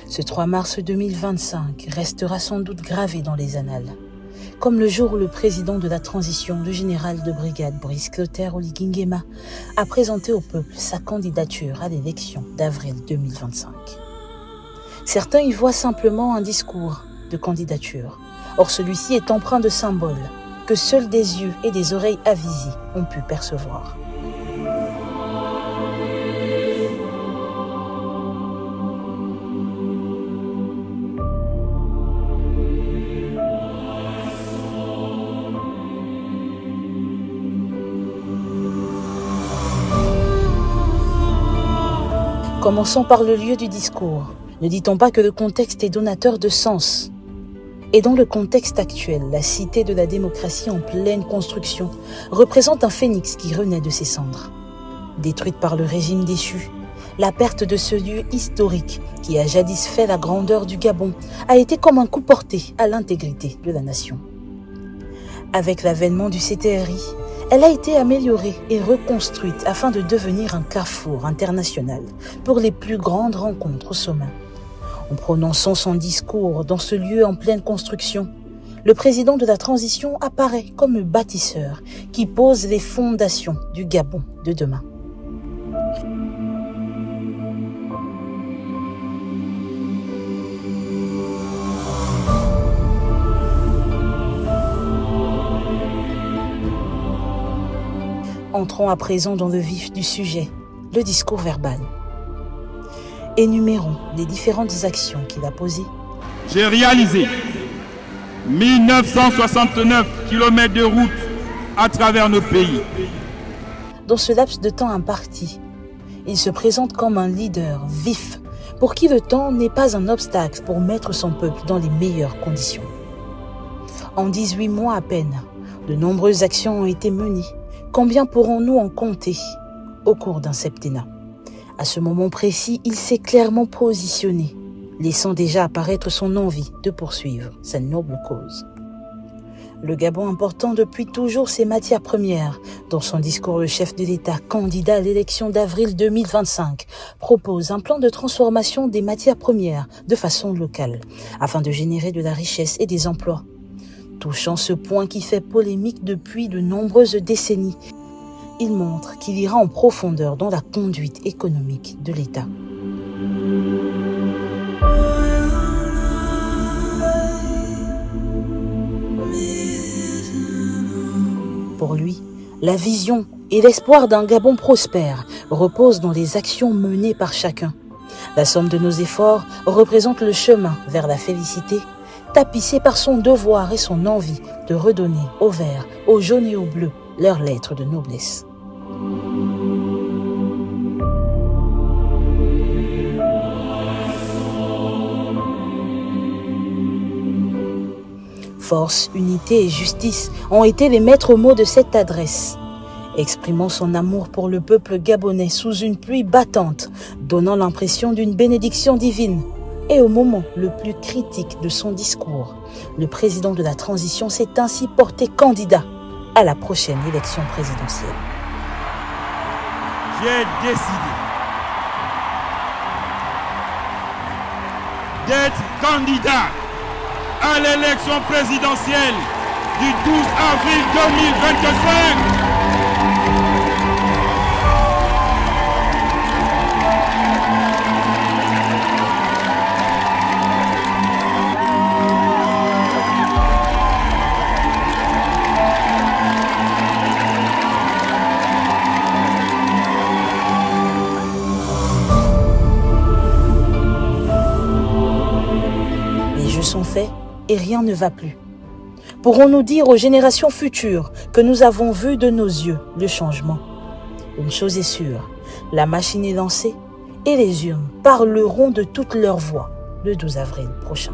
Ce 3 mars 2025 restera sans doute gravé dans les annales, comme le jour où le président de la transition, le général de brigade Brice Clotaire Oligui Nguema, a présenté au peuple sa candidature à l'élection d'avril 2025. Certains y voient simplement un discours de candidature. Or, celui-ci est empreint de symboles que seuls des yeux et des oreilles avisés ont pu percevoir. Commençons par le lieu du discours. Ne dit-on pas que le contexte est donateur de sens? Et dans le contexte actuel, la cité de la démocratie en pleine construction représente un phénix qui renaît de ses cendres. Détruite par le régime déchu, la perte de ce lieu historique qui a jadis fait la grandeur du Gabon a été comme un coup porté à l'intégrité de la nation. Avec l'avènement du CTRI, elle a été améliorée et reconstruite afin de devenir un carrefour international pour les plus grandes rencontres au sommet. En prononçant son discours dans ce lieu en pleine construction, le président de la transition apparaît comme le bâtisseur qui pose les fondations du Gabon de demain. Entrons à présent dans le vif du sujet, le discours verbal. Énumérons les différentes actions qu'il a posées. J'ai réalisé 1969 km de route à travers notre pays. Dans ce laps de temps imparti, il se présente comme un leader vif pour qui le temps n'est pas un obstacle pour mettre son peuple dans les meilleures conditions. En 18 mois à peine, de nombreuses actions ont été menées. Combien pourrons-nous en compter au cours d'un septennat? À ce moment précis, il s'est clairement positionné, laissant déjà apparaître son envie de poursuivre sa noble cause. Le Gabon important depuis toujours ses matières premières. Dans son discours, le chef de l'État, candidat à l'élection d'avril 2025, propose un plan de transformation des matières premières de façon locale, afin de générer de la richesse et des emplois. Touchant ce point qui fait polémique depuis de nombreuses décennies, il montre qu'il ira en profondeur dans la conduite économique de l'État. Pour lui, la vision et l'espoir d'un Gabon prospère reposent dans les actions menées par chacun. La somme de nos efforts représente le chemin vers la félicité, tapissé par son devoir et son envie de redonner aux verts, aux jaunes et aux bleus leurs lettres de noblesse. Force, unité et justice ont été les maîtres mots de cette adresse. Exprimant son amour pour le peuple gabonais sous une pluie battante, donnant l'impression d'une bénédiction divine. Et au moment le plus critique de son discours, le président de la transition s'est ainsi porté candidat à la prochaine élection présidentielle. J'ai décidé d'être candidat à l'élection présidentielle du 12 avril 2025. Sont faits et rien ne va plus. Pourrons-nous dire aux générations futures que nous avons vu de nos yeux le changement? Une chose est sûre, la machine est lancée et les urnes parleront de toute leur voix le 12 avril prochain.